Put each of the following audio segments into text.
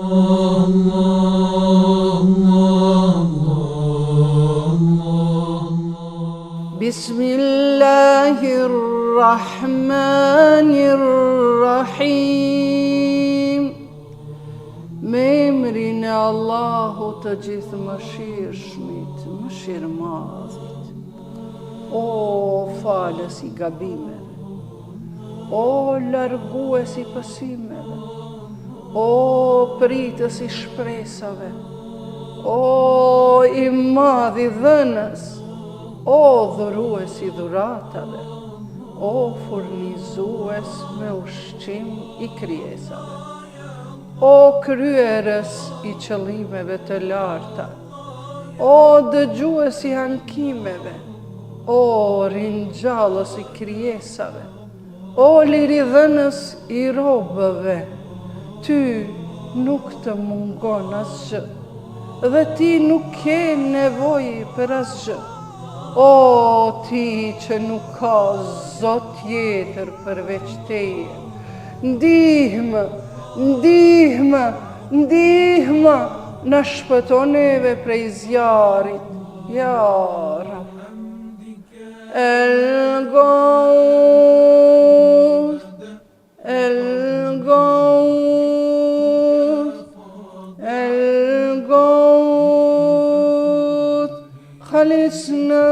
Bismillahirrahmanirrahim. Me emrin e Allahut të gjithë mëshirshmit, mëshirëmadhit. O falës i gabimeve, o largues i pësimeve, o pritës i shpresave, o i madhi dhënës, o dhurues i dhuratave, o furnizues me ushqim i krijesave, o kryerës i qëllimeve të larta, o dëgjues i ankimeve, o ringjallës i krijesave, o liridhënës i robëve, ty nuk të mungon asgjë, dhe ti nuk ke nevojë për asgjë. O ti që nuk ka zot tjetër përveç teje, ndihmë, ndihmë, ndihmë, na shpëton neve prej zjarit, ja Rab. El-Gawth, El-Gawth, El-Gawth, خلصنا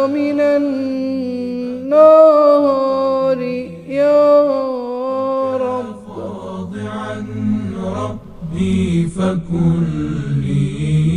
من النار يا رب. واضعا ربي فكن لي